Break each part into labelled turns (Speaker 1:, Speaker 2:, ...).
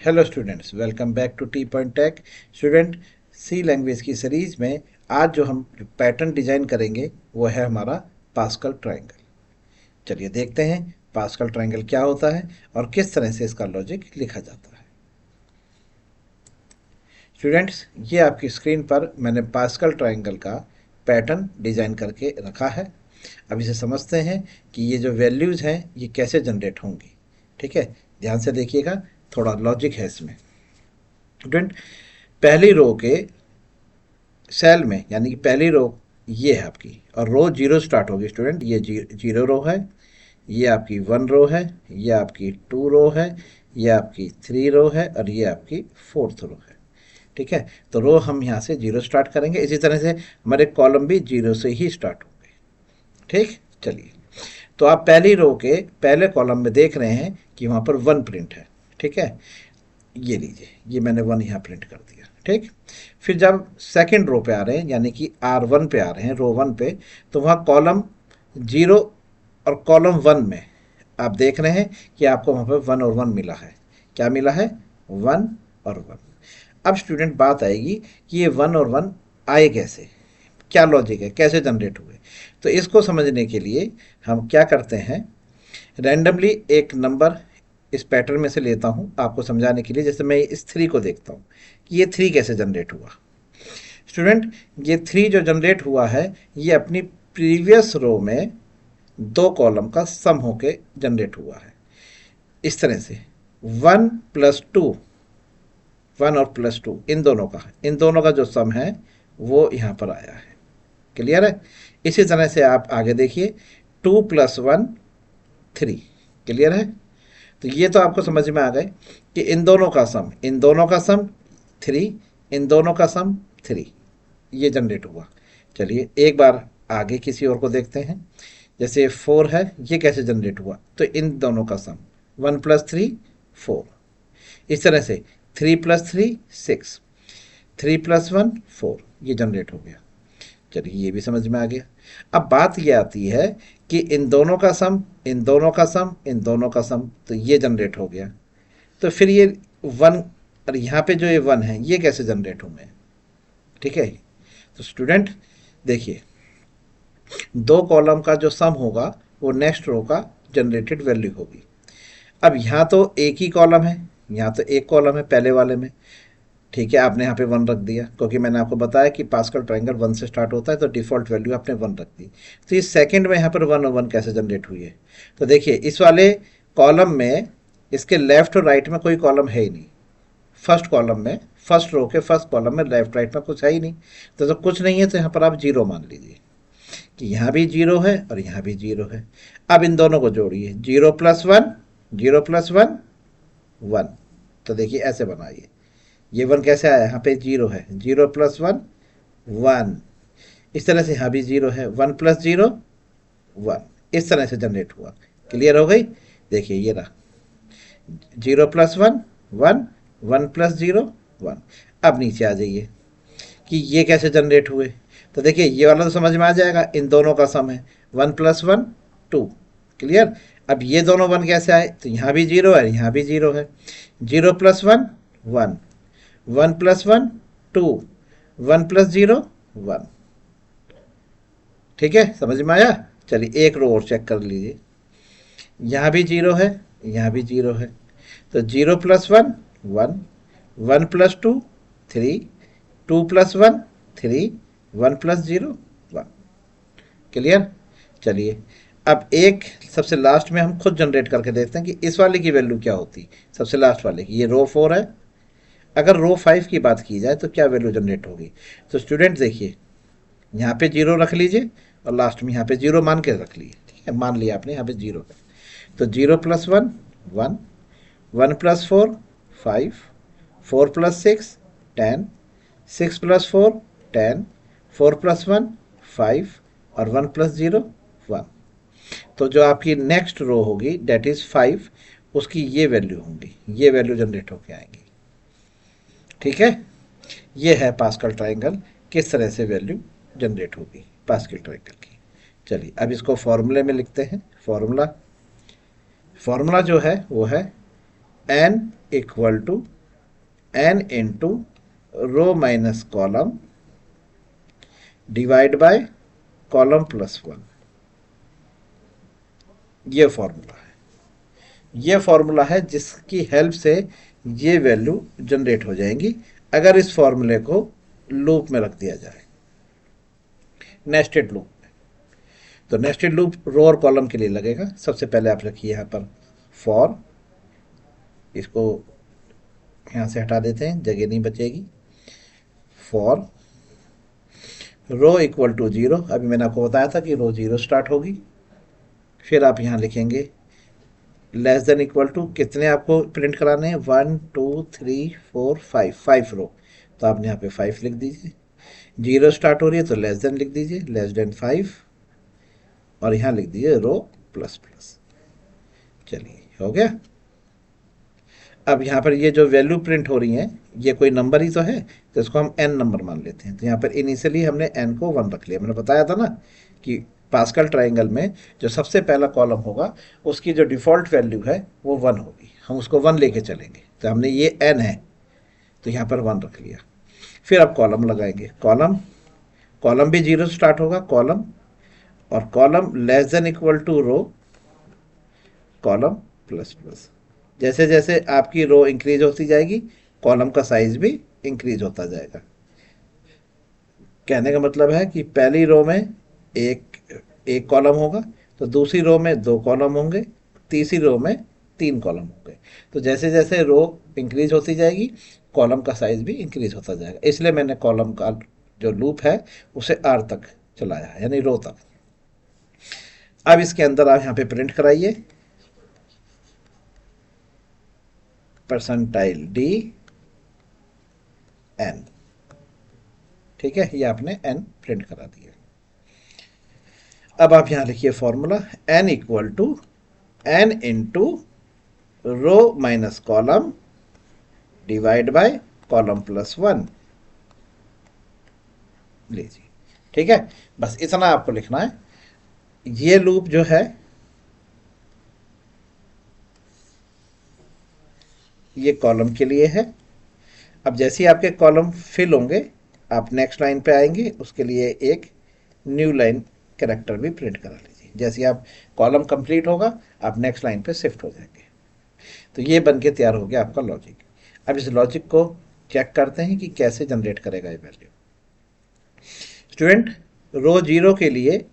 Speaker 1: Hello students, welcome back to T Point Tech. Student, C language की series में आज जो हम पैटर्न डिजाइन करेंगे वो है हमारा पास्कल ट्रायंगल। चलिए देखते हैं पास्कल ट्रायंगल क्या होता है और किस तरह से इसका लॉजिक लिखा जाता है। स्टूडेंट्स, ये आपकी स्क्रीन पर मैंने पास्कल ट्रायंगल का पैटर्न डिजाइन करके रखा है। अब इसे समझते हैं कि ये जो वैल्यूज़ हैं ये कैसे जनरेट होंगी। ठीक है, ध्यान से देखिएगा, थोड़ा लॉजिक है इसमें। स्टूडेंट, पहली रो के सेल में यानी कि पहली रो ये है आपकी और रो जीरो स्टार्ट होगी। स्टूडेंट, ये जीरो रो है, ये आपकी वन रो है, ये आपकी टू रो है, ये आपकी थ्री रो है और ये आपकी फोर्थ रो है। ठीक है, तो रो हम यहाँ से जीरो स्टार्ट करेंगे। इसी तरह से हमारे कॉलम भी जीरो से ही स्टार्ट होंगे। ठीक, चलिए, तो आप पहली रो के पहले कॉलम में देख रहे हैं कि वहाँ पर वन प्रिंट है। ठीक है, ये लीजिए, ये मैंने वन यहाँ प्रिंट कर दिया। ठीक, फिर जब सेकंड रो पे आ रहे हैं यानी कि आर वन पे आ रहे हैं, रो वन पे, तो वहाँ कॉलम जीरो और कॉलम वन में आप देख रहे हैं कि आपको वहाँ पर वन और वन मिला है। क्या मिला है? वन और वन। अब स्टूडेंट बात आएगी कि ये वन और वन आए कैसे, क्या लॉजिक है, कैसे जनरेट हुए। तो इसको समझने के लिए हम क्या करते हैं, रैंडमली एक नंबर इस पैटर्न में से लेता हूँ आपको समझाने के लिए। जैसे मैं इस थ्री को देखता हूँ कि ये थ्री कैसे जनरेट हुआ। स्टूडेंट, ये थ्री जो जनरेट हुआ है ये अपनी प्रीवियस रो में दो कॉलम का सम होके जनरेट हुआ है। इस तरह से वन प्लस टू, वन और प्लस टू इन दोनों का जो सम है वो यहाँ पर आया है। क्लियर है? इसी तरह से आप आगे देखिए, two plus one three. Clear है? तो ये तो आपको समझ में आ गए कि इन दोनों का सम थ्री, इन दोनों का सम थ्री, ये जनरेट हुआ। चलिए एक बार आगे किसी और को देखते हैं। जैसे फोर है, ये कैसे जनरेट हुआ? तो इन दोनों का सम वन प्लस थ्री फोर। इस तरह से three plus three six, three plus one four, ये जनरेट हो गया। चलिए ये भी समझ में आ गया। अब बात ये आती है कि इन दोनों का सम, इन दोनों का सम, इन दोनों का सम, तो ये जनरेट हो गया। तो फिर ये वन और यहाँ पे जो ये वन है ये कैसे जनरेट होंगे? ठीक है, तो स्टूडेंट देखिए, दो कॉलम का जो सम होगा वो नेक्स्ट रो का जनरेटेड वैल्यू होगी। अब यहाँ तो एक ही कॉलम है, यहाँ तो एक कॉलम है पहले वाले में। ठीक है, आपने यहाँ पे वन रख दिया क्योंकि मैंने आपको बताया कि पास्कल ट्रायंगल वन से स्टार्ट होता है, तो डिफ़ॉल्ट वैल्यू आपने वन रख दी। तो इस सेकंड में यहाँ पर वन और वन कैसे जनरेट हुई है? तो देखिए, इस वाले कॉलम में इसके लेफ्ट और राइट में कोई कॉलम है ही नहीं। फर्स्ट कॉलम में, फर्स्ट रो के फर्स्ट कॉलम में लेफ्ट राइट में कुछ है ही नहीं। तो कुछ नहीं है तो यहाँ पर आप जीरो मान लीजिए कि यहाँ भी जीरो है और यहाँ भी जीरो है। अब इन दोनों को जोड़िए, zero plus one, zero plus one one. तो देखिए ऐसे बनाइए, ये वन कैसे आया? यहाँ पे जीरो है, जीरो प्लस वन वन। इस तरह से यहाँ भी जीरो है, वन प्लस जीरो वन। इस तरह से जनरेट हुआ। क्लियर हो गई? देखिए ये रहा, zero plus one one, one plus zero one. अब नीचे आ जाइए कि ये कैसे जनरेट हुए। तो देखिए ये वाला तो समझ में आ जाएगा, इन दोनों का सम है one plus one two. Clear? अब ये दोनों वन कैसे आए? तो यहाँ भी जीरो है, यहाँ भी जीरो है, zero plus one one, one plus one two, one plus zero one. ठीक है, समझ में आया? चलिए एक रो और चेक कर लीजिए, यहाँ भी जीरो है, यहाँ भी जीरो है, तो zero plus one one, one plus two three, two plus one three, one plus zero one. Clear? चलिए अब एक सबसे लास्ट में हम खुद जनरेट करके देखते हैं कि इस वाले की वैल्यू क्या होती। सबसे लास्ट वाले की, ये रो फोर है, अगर रो फाइव की बात की जाए तो क्या वैल्यू जनरेट होगी? तो स्टूडेंट देखिए, यहाँ पे जीरो रख लीजिए और लास्ट में यहाँ पे जीरो मान के रख लीजिए। ठीक है, मान लिया आपने यहाँ पे जीरो है, तो zero plus one one, one plus four five, four plus six ten, six plus four ten, four plus one five और वन प्लस जीरो वन। तो जो आपकी नेक्स्ट रो होगी डेट इज़ फाइव, उसकी ये वैल्यू होंगी, ये वैल्यू जनरेट होके आएंगी। ठीक है, ये है पास्कल ट्रायंगल, किस तरह से वैल्यू जनरेट होगी पास्कल ट्रायंगल की। चलिए अब इसको फॉर्मूले में लिखते हैं। फॉर्मूला जो है वो है N equal to N into row minus column divide by column plus one. ये फॉर्मूला है, ये फॉर्मूला है जिसकी हेल्प से ये वैल्यू जनरेट हो जाएंगी अगर इस फॉर्मूले को लूप में रख दिया जाए, नेस्टेड लूप में। तो नेस्टेड लूप रो और कॉलम के लिए लगेगा। सबसे पहले आप रखिए यहाँ पर फॉर, इसको यहाँ से हटा देते हैं, जगह नहीं बचेगी। For row equal to zero, अभी मैंने आपको बताया था कि रो जीरो स्टार्ट होगी। फिर आप यहाँ लिखेंगे लेस देन इक्वल टू, कितने आपको प्रिंट कराने हैं, 1 2 3 4 5, 5 रो, तो आपने यहाँ पे 5 लिख दीजिए। जीरो स्टार्ट हो रही है तो लेस देन लिख दीजिए, लेस देन 5, और यहाँ लिख दीजिए रो प्लस प्लस। चलिए हो गया। अब यहाँ पर ये जो वैल्यू प्रिंट हो रही है ये कोई नंबर ही तो है, तो इसको हम n नंबर मान लेते हैं। तो यहाँ पर इनिशियली हमने n को 1 रख लिया। मैंने बताया था ना कि पास्कल ट्राइंगल में जो सबसे पहला कॉलम होगा उसकी जो डिफ़ॉल्ट वैल्यू है वो 1 होगी, हम उसको 1 लेके चलेंगे। तो हमने ये n है तो यहाँ पर 1 रख लिया। फिर अब कॉलम लगाएंगे, कॉलम, कॉलम भी जीरो स्टार्ट होगा, कॉलम, और column less than equal to row, column plus plus. जैसे जैसे आपकी रो इंक्रीज होती जाएगी कॉलम का साइज भी इंक्रीज होता जाएगा। कहने का मतलब है कि पहली रो में एक कॉलम होगा, तो दूसरी रो में 2 कॉलम होंगे, तीसरी रो में 3 कॉलम होंगे। तो जैसे जैसे रो इंक्रीज होती जाएगी कॉलम का साइज भी इंक्रीज होता जाएगा। इसलिए मैंने कॉलम का जो लूप है उसे आर तक चलाया है, यानी रो तक। अब इसके अंदर आप यहाँ पे प्रिंट कराइए परसेंटाइल डी एन। ठीक है, ये आपने एन प्रिंट करा दिया। अब आप यहां लिखिए formula N equal to N into row minus column divide by column plus 1 लीजिए। ठीक है, बस इतना आपको लिखना है। ये लूप जो है ये कॉलम के लिए है। अब जैसे ही आपके कॉलम फिल होंगे आप नेक्स्ट लाइन पे आएंगे, उसके लिए एक न्यू लाइन कैरेक्टर भी प्रिंट करा लीजिए। जैसे ही आप कॉलम कंप्लीट होगा आप नेक्स्ट लाइन पे शिफ्ट हो जाएंगे। तो ये बन के तैयार हो गया आपका लॉजिक। अब इस लॉजिक को चेक करते हैं कि कैसे जनरेट करेगा ये वैल्यू। स्टूडेंट, रो जीरो के लिए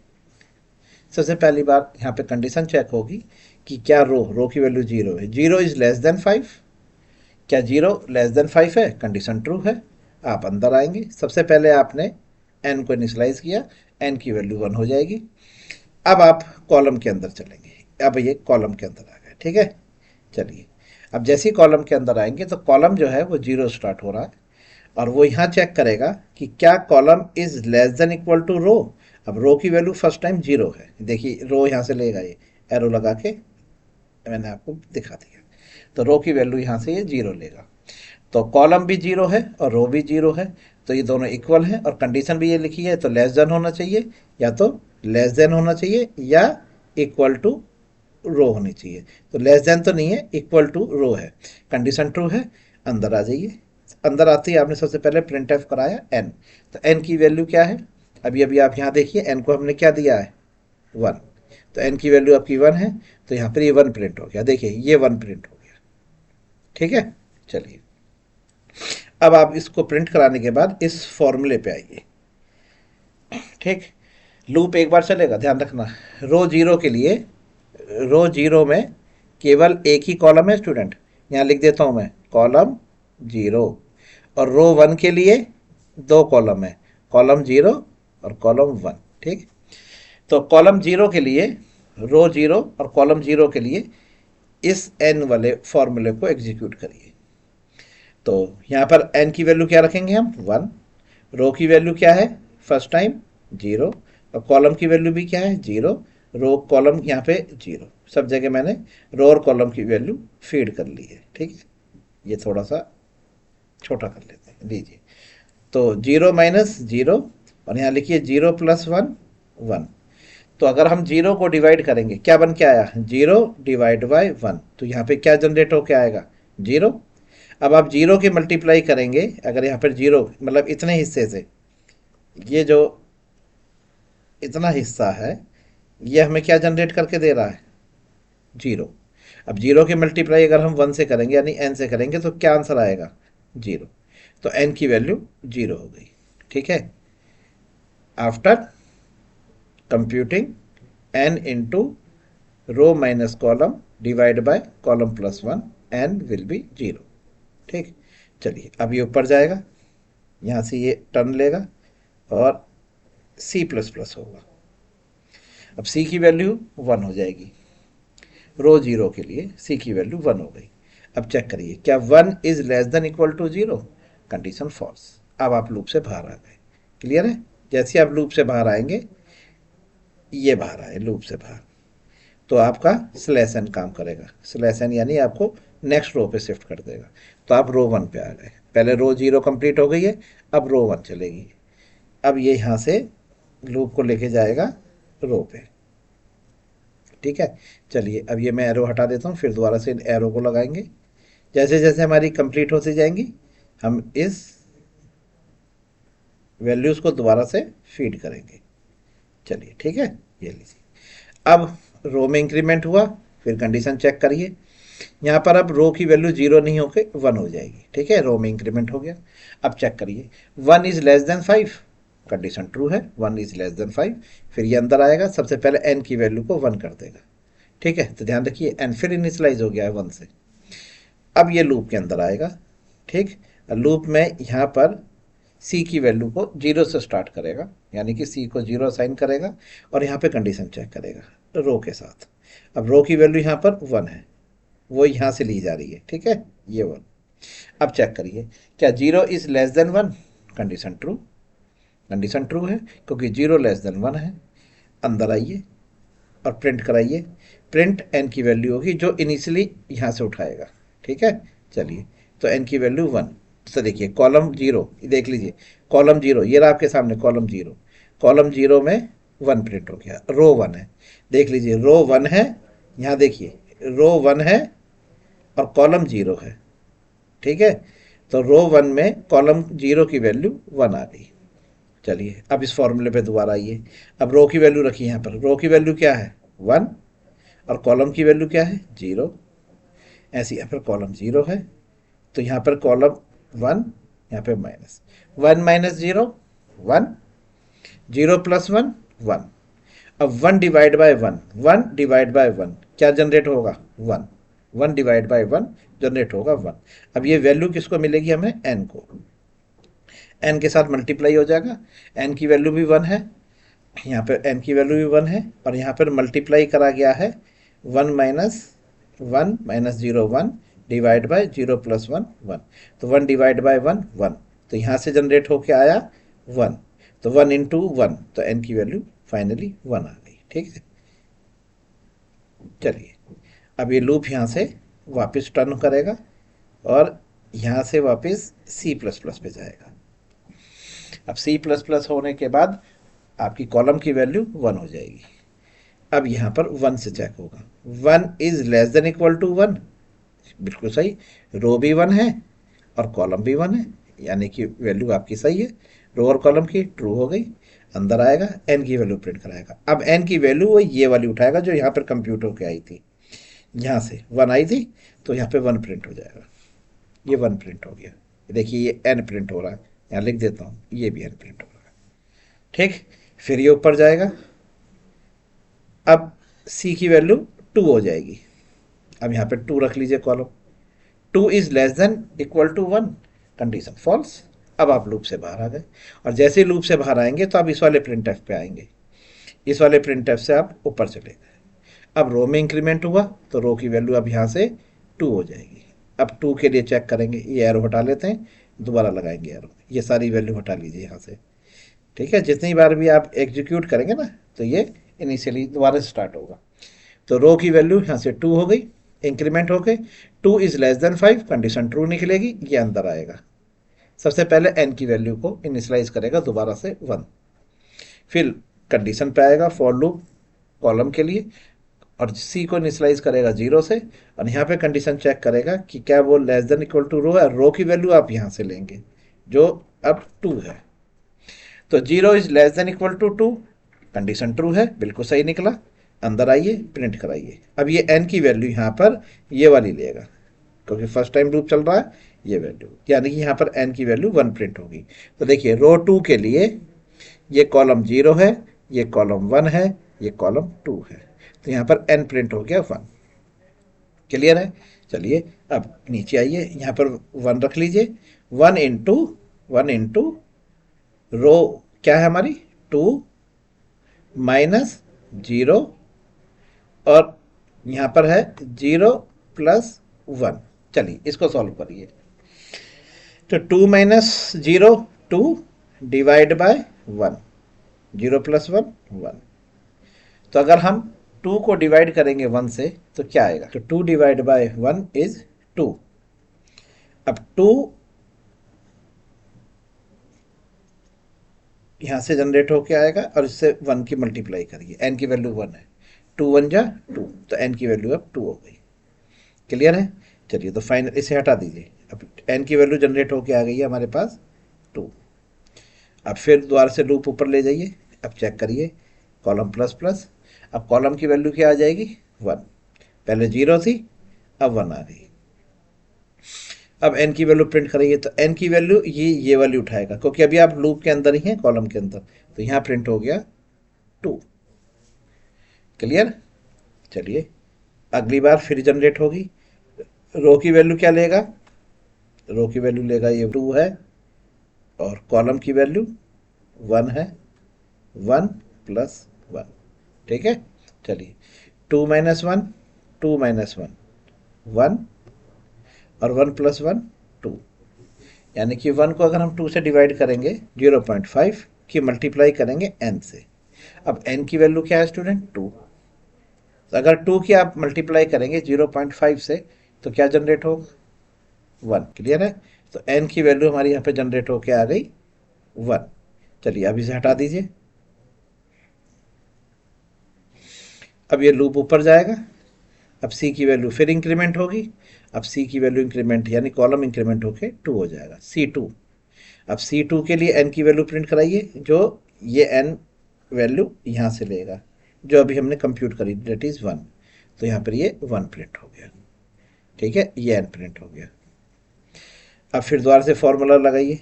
Speaker 1: सबसे पहली बार यहाँ पे कंडीशन चेक होगी कि क्या रो की वैल्यू जीरो है। जीरो इज लेस देन 5, क्या जीरो लेस देन 5 है, कंडीशन ट्रू है। आप अंदर आएंगे, सबसे पहले आपने n को इनिशलाइज किया, n की वैल्यू 1 हो जाएगी। अब आप कॉलम के अंदर चलेंगे, अब ये कॉलम के अंदर आ गए। ठीक है, चलिए अब जैसे ही कॉलम के अंदर आएंगे तो कॉलम जो है वो जीरो स्टार्ट हो रहा है, और वो यहाँ चेक करेगा कि क्या column is less than equal to row. अब रो की वैल्यू फर्स्ट टाइम जीरो है, देखिए रो यहाँ से लेगा, ये एरो लगा के मैंने आपको दिखा दिया। तो रो की वैल्यू यहाँ से ये जीरो लेगा। तो कॉलम भी जीरो है और रो भी जीरो है, तो ये दोनों इक्वल हैं। और कंडीशन भी ये लिखी है, तो लेस देन होना चाहिए, या तो लेस देन होना चाहिए या इक्वल टू रो होनी चाहिए। तो लेस देन तो नहीं है, इक्वल टू रो है, कंडीशन ट्रू है। अंदर आ जाइए। अंदर आते ही आपने सबसे पहले प्रिंट एफ कराया एन। तो एन की वैल्यू क्या है, अभी अभी आप यहाँ देखिए एन को हमने क्या दिया है, 1। तो एन की वैल्यू आपकी 1 है, तो यहाँ पर ये 1 प्रिंट हो गया। देखिए ये 1 प्रिंट हो गया। ठीक है, चलिए अब आप इसको प्रिंट कराने के बाद इस फॉर्मूले पे आइए। ठीक, लूप एक बार चलेगा, ध्यान रखना। रो जीरो के लिए, रो जीरो में केवल एक ही कॉलम है स्टूडेंट, यहाँ लिख देता हूँ मैं कॉलम जीरो। और रो 1 के लिए 2 कॉलम है, कॉलम जीरो और कॉलम 1। ठीक, तो कॉलम जीरो के लिए, रो जीरो और कॉलम जीरो के लिए इस एन वाले फॉर्मूले को एग्जीक्यूट करिए। तो यहाँ पर n की वैल्यू क्या रखेंगे हम, 1। रो की वैल्यू क्या है फर्स्ट टाइम, 0, और कॉलम की वैल्यू भी क्या है, 0। रो कॉलम यहाँ पे 0, सब जगह मैंने रो और कॉलम की वैल्यू फीड कर ली है। ठीक, ये थोड़ा सा छोटा कर लेते हैं, लीजिए। तो 0 माइनस 0, और यहाँ लिखिए 0 प्लस 1, 1। तो अगर हम 0 को डिवाइड करेंगे क्या बन के आया, 0 डिवाइड बाय 1, तो यहाँ पे क्या जनरेट होके आएगा, जीरो। अब आप जीरो की मल्टीप्लाई करेंगे, अगर यहाँ पर जीरो मतलब इतने हिस्से से, ये जो इतना हिस्सा है ये हमें क्या जनरेट करके दे रहा है, जीरो। अब जीरो की मल्टीप्लाई अगर हम वन से करेंगे यानी एन से करेंगे तो क्या आंसर आएगा, जीरो। तो एन की वैल्यू जीरो हो गई। ठीक है, after computing N into row minus column divide by column plus one, N will be zero. ठीक, चलिए अब ये ऊपर जाएगा, यहाँ से ये टर्न लेगा और सी प्लस प्लस होगा। अब सी की वैल्यू वन हो जाएगी, रो जीरो के लिए सी की वैल्यू वन हो गई। अब चेक करिए क्या one is less than equal to zero, condition false. अब आप लूप से बाहर आ गए, क्लियर है। जैसे आप लूप से बाहर आएंगे, ये बाहर आए लूप से बाहर, तो आपका स्लैश एन काम करेगा। स्लैश एन यानी आपको नेक्स्ट रो पे शिफ्ट कर देगा। तो आप रो वन पे आ गए, पहले रो जीरो कंप्लीट हो गई है, अब रो वन चलेगी। अब ये यहाँ से लूप को लेके जाएगा रो पे। ठीक है, चलिए अब ये मैं एरो हटा देता हूँ, फिर दोबारा से इन एरो को लगाएंगे। जैसे जैसे हमारी कंप्लीट होती जाएंगी हम इस वैल्यूज़ को दोबारा से फीड करेंगे। चलिए ठीक है, ये लीजिए। अब रो में इंक्रीमेंट हुआ, फिर कंडीशन चेक करिए। यहाँ पर अब रो की वैल्यू जीरो नहीं होके वन हो जाएगी। ठीक है, रो में इंक्रीमेंट हो गया। अब चेक करिए, one is less than five, condition true है, one is less than five. फिर ये अंदर आएगा, सबसे पहले एन की वैल्यू को वन कर देगा। ठीक है, तो ध्यान रखिए एन फिर इनिशलाइज हो गया है वन से। अब ये लूप के अंदर आएगा। ठीक, लूप में यहाँ पर सी की वैल्यू को जीरो से स्टार्ट करेगा, यानी कि सी को जीरो असाइन करेगा और यहाँ पे कंडीशन चेक करेगा रो के साथ। अब रो की वैल्यू यहाँ पर वन है, वो यहाँ से ली जा रही है। ठीक है, ये वन। अब चेक करिए क्या zero is less then one, condition true. Condition true है क्योंकि जीरो लेस देन वन है। अंदर आइए और प्रिंट कराइए। प्रिंट एन की वैल्यू होगी जो इनिशियली यहाँ से उठाएगा। ठीक है, चलिए तो एन की वैल्यू वन। तो देखिए कॉलम जीरो, देख लीजिए कॉलम जीरो, ये रहा आपके सामने कॉलम जीरो। कॉलम जीरो में वन प्रिंट हो गया, रो वन है। देख लीजिए रो वन है, यहाँ देखिए रो वन है और कॉलम जीरो है। ठीक है, तो रो वन में कॉलम जीरो की वैल्यू वन आ गई। चलिए अब इस फॉर्मूले पे दोबारा आइए। अब रो की वैल्यू रखिए यहाँ पर, रो की वैल्यू क्या है वन और कॉलम की वैल्यू क्या है जीरो। ऐसे यहाँ पर कॉलम जीरो है तो यहाँ पर कॉलम वन, यहाँ पे minus one minus zero one, zero plus one one. अब one divide by one, one divide by one क्या जनरेट होगा one, one divide by one generate होगा वन। अब ये वैल्यू किसको मिलेगी हमें, एन को। एन के साथ मल्टीप्लाई हो जाएगा, एन की वैल्यू भी वन है, यहाँ पर एन की वैल्यू भी वन है और यहाँ पर मल्टीप्लाई करा गया है one minus zero one divide by zero plus one one. तो one divide by one one, तो यहाँ से जनरेट होके आया वन, तो वन इंटू वन, तो एन की वैल्यू फाइनली वन आ गई। ठीक है, चलिए अब ये लूप यहाँ से वापस टर्न करेगा और यहाँ से वापस सी प्लस प्लस पे जाएगा। अब सी प्लस प्लस होने के बाद आपकी कॉलम की वैल्यू वन हो जाएगी। अब यहाँ पर वन से चेक होगा, one is less than equal to one, बिल्कुल सही, रो भी वन है और कॉलम भी वन है, यानी कि वैल्यू आपकी सही है, रो और कॉलम की ट्रू हो गई। अंदर आएगा एन की वैल्यू प्रिंट कराएगा। अब एन की वैल्यू वो ये वाली उठाएगा जो यहाँ पर कंप्यूट होके आई थी, यहाँ से वन आई थी तो यहाँ पे वन प्रिंट हो जाएगा। ये वन प्रिंट हो गया, देखिए ये एन प्रिंट हो रहा है, यहाँ लिख देता हूँ ये भी एन प्रिंट हो रहा है। ठीक, फिर ये ऊपर जाएगा। अब सी की वैल्यू टू हो जाएगी। अब यहाँ पे टू रख लीजिए column, two is less than equal to one, condition false. अब आप लूप से बाहर आ गए और जैसे ही लूप से बाहर आएंगे तो आप इस वाले प्रिंट एफ पे आएंगे, इस वाले प्रिंट एफ से आप ऊपर चले गए। अब रो में इंक्रीमेंट हुआ तो रो की वैल्यू अब यहाँ से टू हो जाएगी। अब टू के लिए चेक करेंगे, ये एरो हटा लेते हैं, दोबारा लगाएंगे एरो, ये सारी वैल्यू हटा लीजिए यहाँ से। ठीक है, जितनी बार भी आप एग्जीक्यूट करेंगे ना तो ये इनिशियली दोबारा स्टार्ट होगा। तो रो की वैल्यू यहाँ से टू हो गई, इंक्रीमेंट हो गई, to is less than five, condition true निकलेगी, ये अंदर आएगा। सबसे पहले एन की वैल्यू को इनिशलाइज करेगा दोबारा से वन, फिर कंडीशन पे आएगा फॉर लूप कॉलम के लिए और सी को इनिशलाइज करेगा 0 से, और यहाँ पे कंडीशन चेक करेगा कि क्या वो लेस देन इक्वल टू रो है। रो की वैल्यू आप यहाँ से लेंगे जो अब 2 है। तो 0 is less than equal to 2, condition true है, बिल्कुल सही निकला। अंदर आइए, प्रिंट कराइए। अब ये n की वैल्यू यहाँ पर ये वाली लेगा, क्योंकि फर्स्ट टाइम लूप चल रहा है, ये वैल्यू, यानी कि यहाँ पर n की वैल्यू 1 प्रिंट होगी। तो देखिए रो 2 के लिए ये कॉलम 0 है, ये कॉलम 1 है, ये कॉलम 2 है, तो यहाँ पर n प्रिंट हो गया 1। क्लियर है? चलिए अब नीचे आइए, यहाँ पर 1 रख लीजिए। 1 इंटू रो क्या है हमारी 2 माइनस 0, और यहाँ पर है 0 प्लस 1। चलिए इसको सॉल्व करिए। तो 2 माइनस 0 2 डिवाइड बाय 1, 0 प्लस 1 1। तो अगर हम 2 को डिवाइड करेंगे 1 से तो क्या आएगा? तो 2 डिवाइड बाय 1 इज 2। अब 2 यहाँ से जनरेट होके आएगा और इससे 1 की मल्टीप्लाई करिए, n की वैल्यू 1 है, 2 1 जा 2, तो n की वैल्यू अब 2 हो गई। क्लियर है? चलिए तो फाइनल इसे हटा दीजिए। अब n की वैल्यू जनरेट होके आ गई है हमारे पास 2। अब फिर दोबारा से लूप ऊपर ले जाइए, अब चेक करिए कॉलम प्लस प्लस। अब कॉलम की वैल्यू क्या आ जाएगी 1, पहले 0 थी अब 1 आ गई। अब n की वैल्यू प्रिंट करिए, तो n की वैल्यू ये वाली उठाएगा, क्योंकि अभी आप लूप के अंदर ही हैं कॉलम के अंदर, तो यहाँ प्रिंट हो गया 2। क्लियर? चलिए अगली बार फिर जनरेट होगी। रो की वैल्यू क्या लेगा? रो की वैल्यू लेगा ये 2 है, और कॉलम की वैल्यू 1 है, 1 प्लस 1। ठीक है? चलिए 2 माइनस 1 2 माइनस 1 1, और 1 प्लस 1 2, यानी कि 1 को अगर हम 2 से डिवाइड करेंगे 0.5 की मल्टीप्लाई करेंगे n से। अब n की वैल्यू क्या है स्टूडेंट 2, तो अगर 2 की आप मल्टीप्लाई करेंगे 0.5 से तो क्या जनरेट होगा 1। क्लियर है? तो n की वैल्यू हमारी यहाँ पे जनरेट होके आ गई 1। चलिए अब इसे हटा दीजिए। अब ये लूप ऊपर जाएगा, अब c की वैल्यू फिर इंक्रीमेंट होगी। अब c की वैल्यू इंक्रीमेंट यानी कॉलम इंक्रीमेंट होके 2 हो जाएगा, C2। अब C2 के लिए n की वैल्यू प्रिंट कराइए, जो ये n वैल्यू यहाँ से लेगा जो अभी हमने कंप्यूट करी, डेट इज़ 1। तो यहाँ पर ये 1 प्रिंट हो गया। ठीक है, ये n प्रिंट हो गया। अब फिर दोबारा से फॉर्मूला लगाइए।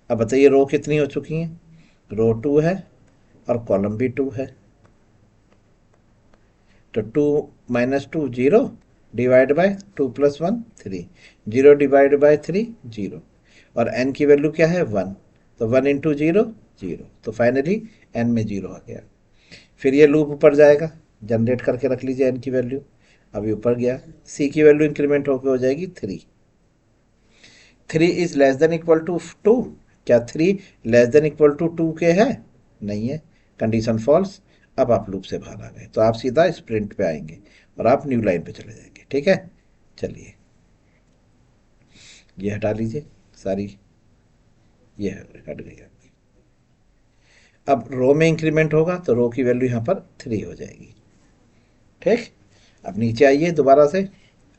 Speaker 1: अब बताइए रो कितनी हो चुकी हैं? रो 2 है और कॉलम भी 2 है। तो 2 minus 2 0 divide by 2 plus 1 3, 0 divide by 3 0, और n की वैल्यू क्या है 1, तो 1 इंटू 0 0, तो फाइनली n में 0 आ गया। फिर ये लूप ऊपर जाएगा, जनरेट करके रख लीजिए n की वैल्यू। अभी ऊपर गया, c की वैल्यू इंक्रीमेंट होकर हो जाएगी 3। 3 is less than equal to 2, क्या 3 लेस देन इक्वल टू 2 के है? नहीं है, कंडीशन फॉल्स। अब आप लूप से बाहर आ गए, तो आप सीधा स्प्रिंट पे आएंगे और आप न्यू लाइन पे चले जाएंगे। ठीक है? चलिए ये हटा लीजिए सारी, ये हट गई आपकी। अब रो में इंक्रीमेंट होगा तो रो की वैल्यू यहाँ पर 3 हो जाएगी। ठीक, अब नीचे आइए दोबारा से,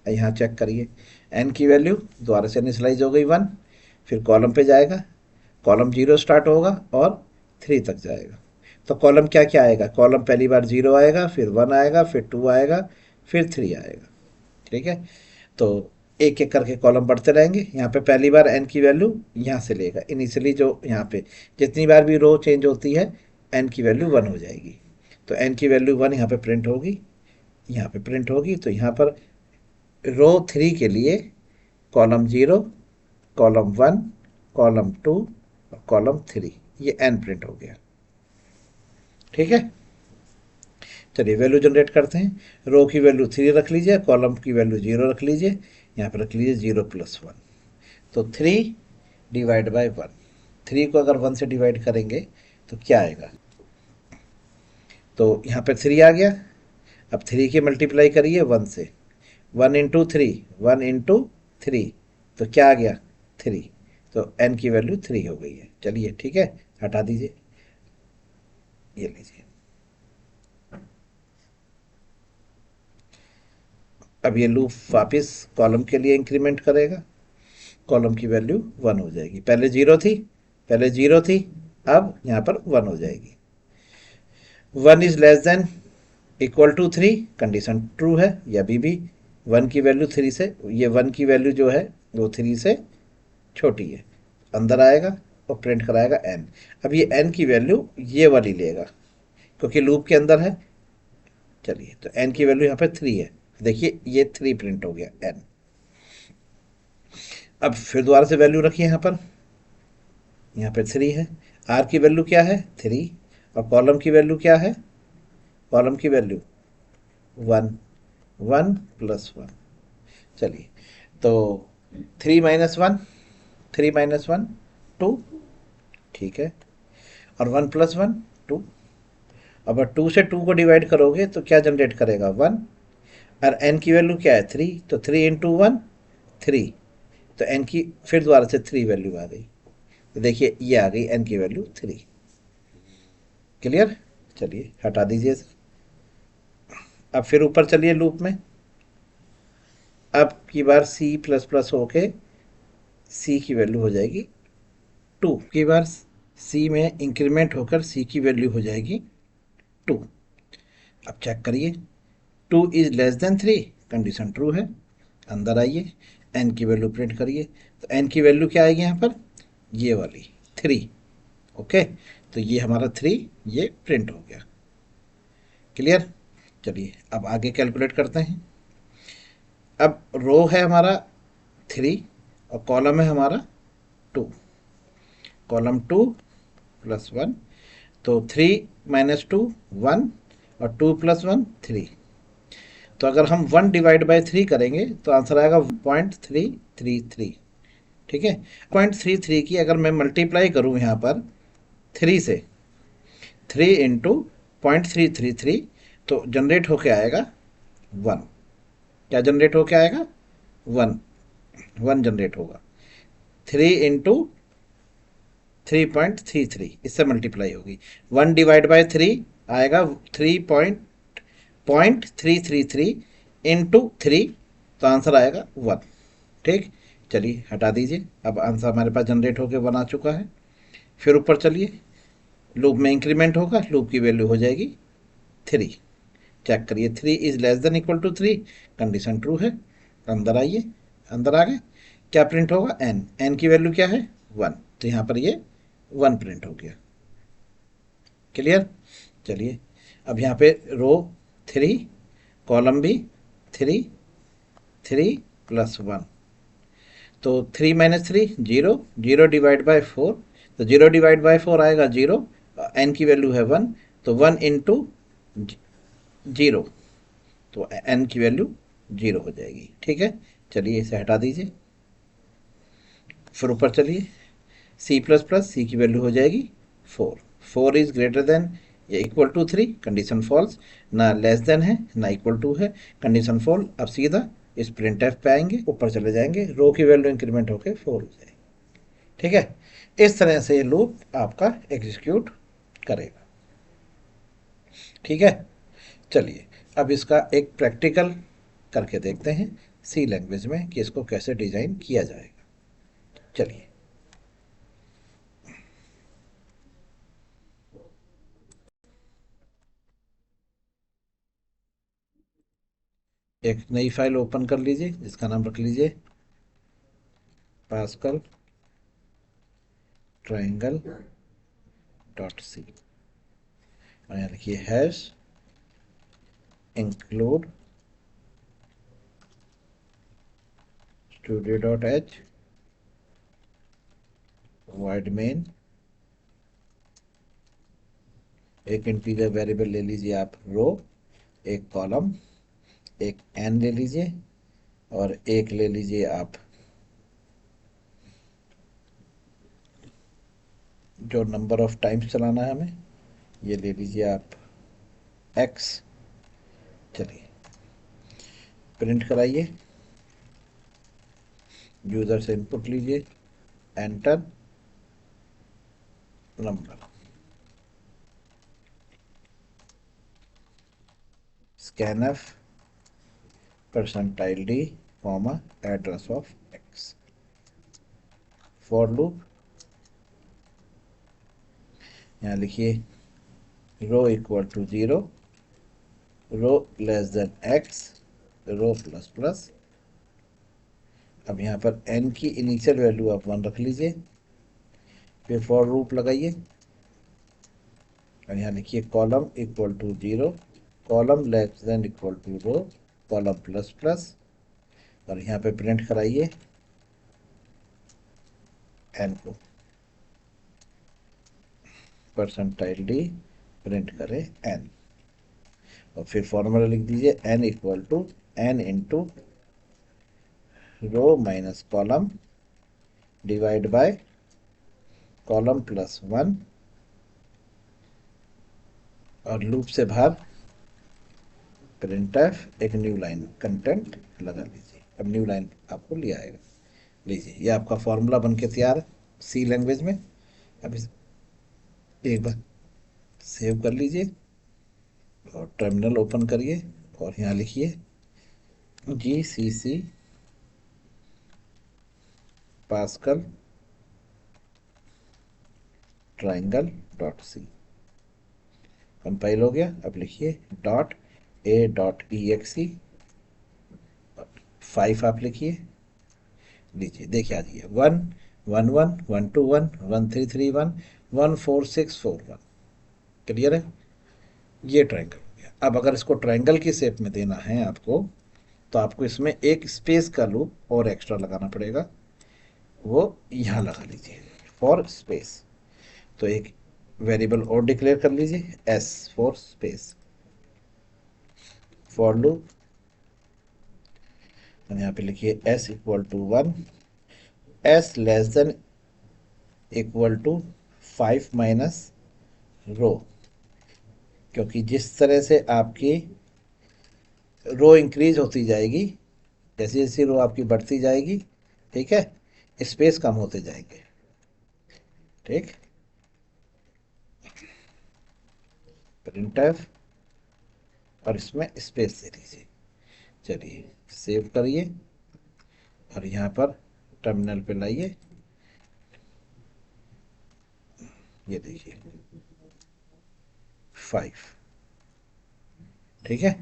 Speaker 1: यहाँ चेक करिए n की वैल्यू दोबारा से इनिशियलाइज हो गई 1। फिर कॉलम पे जाएगा, कॉलम 0 स्टार्ट होगा और 3 तक जाएगा। तो कॉलम क्या क्या आएगा? कॉलम पहली बार 0 आएगा, फिर 1 आएगा, फिर 2 आएगा, फिर 3 आएगा। ठीक है, तो एक एक करके कॉलम बढ़ते रहेंगे। यहाँ पे पहली बार n की वैल्यू यहाँ से लेगा, इनिशियली जो यहाँ पे जितनी बार भी रो चेंज होती है n की वैल्यू 1 हो जाएगी। तो n की वैल्यू 1 यहाँ पे प्रिंट होगी, यहाँ पे प्रिंट होगी। तो यहाँ पर रो 3 के लिए कॉलम 0, कॉलम 1, कॉलम 2 और कॉलम 3, ये n प्रिंट हो गया। ठीक है, चलिए वैल्यू जनरेट करते हैं। रो की वैल्यू 3 रख लीजिए, कॉलम की वैल्यू 0 रख लीजिए, यहाँ पर रख लीजिए 0 प्लस 1। तो 3 डिवाइड बाय 1, 3 को अगर 1 से डिवाइड करेंगे तो क्या आएगा? तो यहाँ पर 3 आ गया। अब 3 की मल्टीप्लाई करिए 1 से, 1 इंटू 3, 1 इंटू 3, तो क्या आ गया 3। तो n की वैल्यू 3 हो गई है। चलिए ठीक है, हटा दीजिए, ये लीजिए। अब ये लूप वापस कॉलम के लिए इंक्रीमेंट करेगा, कॉलम की वैल्यू 1 हो जाएगी। पहले जीरो थी, पहले जीरो थी, अब यहाँ पर 1 हो जाएगी। 1 is less than equal to 3, condition true है, या भी 1 की वैल्यू 3 से, ये 1 की वैल्यू जो है वो 3 से छोटी है, अंदर आएगा और प्रिंट कराएगा n। अब ये n की वैल्यू ये वाली लेगा क्योंकि लूप के अंदर है। चलिए, तो n की वैल्यू यहाँ पे 3 है, देखिए ये 3 प्रिंट हो गया n। अब फिर दोबारा से वैल्यू रखिए यहाँ पे 3 है, r की वैल्यू क्या है 3, और कॉलम की वैल्यू क्या है, कॉलम की वैल्यू 1, 1 प्लस 1। चलिए, तो 3 - 1, 3 - 1 2, ठीक है, और 1 + 1 2। अब 2 से 2 को डिवाइड करोगे तो क्या जनरेट करेगा 1, और n की वैल्यू क्या है 3, तो 3 × 1 3, तो n की फिर दोबारा से 3 वैल्यू आ गई, तो देखिए ये आ गई n की वैल्यू 3। क्लियर? चलिए हटा दीजिए। अब फिर ऊपर चलिए लूप में, अब की बार C प्लस प्लस होके C की वैल्यू हो जाएगी 2, की बार C में इंक्रीमेंट होकर C की वैल्यू हो जाएगी 2। अब चेक करिए, 2 is less then 3, condition true है, अंदर आइए, n की वैल्यू प्रिंट करिए, तो n की वैल्यू क्या आएगी यहाँ पर, ये वाली 3। ओके, तो ये हमारा 3 ये प्रिंट हो गया। क्लियर? चलिए अब आगे कैलकुलेट करते हैं। अब रो है हमारा 3 और कॉलम है हमारा 2, कॉलम 2 प्लस 1, तो 3 - 2 1, और 2 + 1 3। तो अगर हम 1/3 करेंगे तो आंसर आएगा 0.333। ठीक है, 0.33 की अगर मैं मल्टीप्लाई करूं यहाँ पर 3 से, 3 × 0.333, तो जनरेट होके आएगा 1। क्या जनरेट होके आएगा 1, 1 जनरेट होगा। 3 × 3.33 इससे मल्टीप्लाई होगी, 1/3 आएगा 3.333 इंटू 3, तो आंसर आएगा 1। ठीक, चलिए हटा दीजिए, अब आंसर हमारे पास जनरेट होकर 1 आ चुका है। फिर ऊपर चलिए, लूप में इंक्रीमेंट होगा, लूप की वैल्यू हो जाएगी 3। चेक करिए, 3 is less than equal to 3, condition true है, अंदर आइए, अंदर आ गए, क्या प्रिंट होगा n, n की वैल्यू क्या है 1, तो यहाँ पर ये 1 प्रिंट हो गया। क्लियर? चलिए, अब यहाँ पे रो 3, कॉलम भी 3, 3 + 1, तो 3 - 3 0, 0/4, तो 0/4 आएगा 0, n की वैल्यू है 1, तो 1 इंटू 0, तो n की वैल्यू 0 हो जाएगी। ठीक है, चलिए इसे हटा दीजिए। फिर ऊपर चलिए, C++, C की वैल्यू हो जाएगी 4, 4 इज ग्रेटर देन या इक्वल टू 3, कंडीशन फॉल्स, ना लेस देन है ना इक्वल टू है, कंडीशन फॉल। अब सीधा इस प्रिंट एफ पे आएंगे, ऊपर चले जाएंगे, रो की वैल्यू इंक्रीमेंट होकर 4 हो जाएगी। ठीक है, इस तरह से ये लूप आपका एग्जीक्यूट करेगा। ठीक है, चलिए अब इसका एक प्रैक्टिकल करके देखते हैं सी लैंग्वेज में कि इसको कैसे डिज़ाइन किया जाएगा। चलिए, एक नई फाइल ओपन कर लीजिए जिसका नाम रख लीजिए पास्कल ट्रायंगल .c, और यहाँ लिखिए hash include studio.h void main, एक इंटीजर वेरिएबल ले लीजिए आप रो, एक कॉलम, एक n ले लीजिए, और एक ले लीजिए आप जो नंबर ऑफ टाइम्स चलाना है हमें, ये ले लीजिए आप x। चलिए प्रिंट कराइए, यूज़र से इनपुट लीजिए, enter number, scanf percentile d comma address of x. For loop यहाँ लिखिए row equal to 0, row less than x, row plus plus. अब यहाँ पर n की इनिशियल वैल्यू आप 1 रख लीजिए, फिर फॉर लूप लगाइए और यहाँ लिखिए column equal to 0, column less than equal to row, column plus plus, और यहाँ पे प्रिंट कराइए n को, परसेंटाइल डी प्रिंट करें n, और फिर फॉर्मूला लिख दीजिए n equal to n into row minus column divide by column plus 1, और लूप से बाहर प्रिंट एफ एक न्यू लाइन कंटेंट लगा लीजिए। अब न्यू लाइन आपको लिया आएगा। लीजिए ये आपका फॉर्मूला बन के तैयार है सी लैंग्वेज में। अब इस एक बार सेव कर लीजिए और टर्मिनल ओपन करिए और यहाँ लिखिए GCC Pascal triangle dot C compile हो गया। अब लिखिए डॉट ए डॉट EXE 5 आप लिखिए। लीजिए देखिए आ गया 1 1 1 1 2 1 1 3 3 1 1 4 6 4 1। क्लियर है? ये ट्रायंगल हो गया। अब अगर इसको ट्रायंगल की शेप में देना है आपको, तो आपको इसमें एक स्पेस का लूप और एक्स्ट्रा लगाना पड़ेगा, वो यहाँ लगा लीजिए फॉर स्पेस। तो एक वेरिएबल और डिक्लेयर कर लीजिए S for space, for loop, यहाँ पे लिखिए S equal to 1, S less than equal to 5 minus row, क्योंकि जिस तरह से आपकी रो इंक्रीज होती जाएगी, जैसे जैसे रो आपकी बढ़ती जाएगी, ठीक है, स्पेस कम होते जाएंगे। ठीक, प्रिंट एफ और इसमें स्पेस दे दीजिए। चलिए सेव करिए और यहाँ पर टर्मिनल पे लाइए, ये देखिए 5। ठीक है,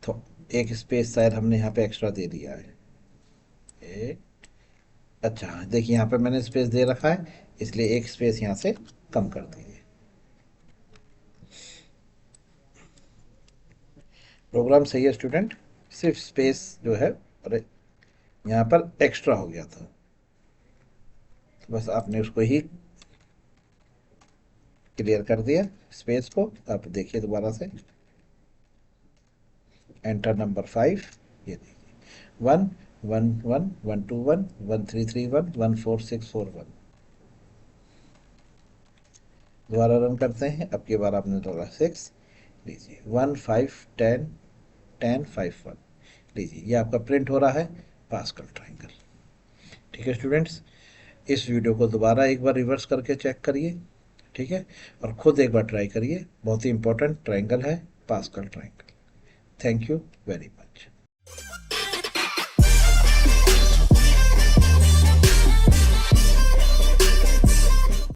Speaker 1: तो एक स्पेस शायद हमने यहाँ पे एक्स्ट्रा दे दिया है। एक, अच्छा देखिए यहाँ पे मैंने स्पेस दे रखा है, इसलिए एक स्पेस यहाँ से कम कर दीजिए। प्रोग्राम सही है स्टूडेंट, सिर्फ स्पेस जो है अरे यहाँ पर एक्स्ट्रा हो गया था, तो बस आपने उसको ही क्लियर कर दिया स्पेस को। आप देखिए दोबारा से, एंटर नंबर 5, ये देखिए 1 1 1 1 2 1 1 3 3 1 1 4 6 4 1। दोबारा रन करते हैं, अब की बार आपने डाला 6। लीजिए 1 5 10 10 5 1। लीजिए ये आपका प्रिंट हो रहा है पास्कल ट्रायंगल। ठीक है स्टूडेंट्स, इस वीडियो को दोबारा एक बार रिवर्स करके चेक करिए, ठीक है, और खुद एक बार ट्राई करिए। बहुत ही इंपॉर्टेंट ट्रायंगल है pascal triangle. Thank you very much.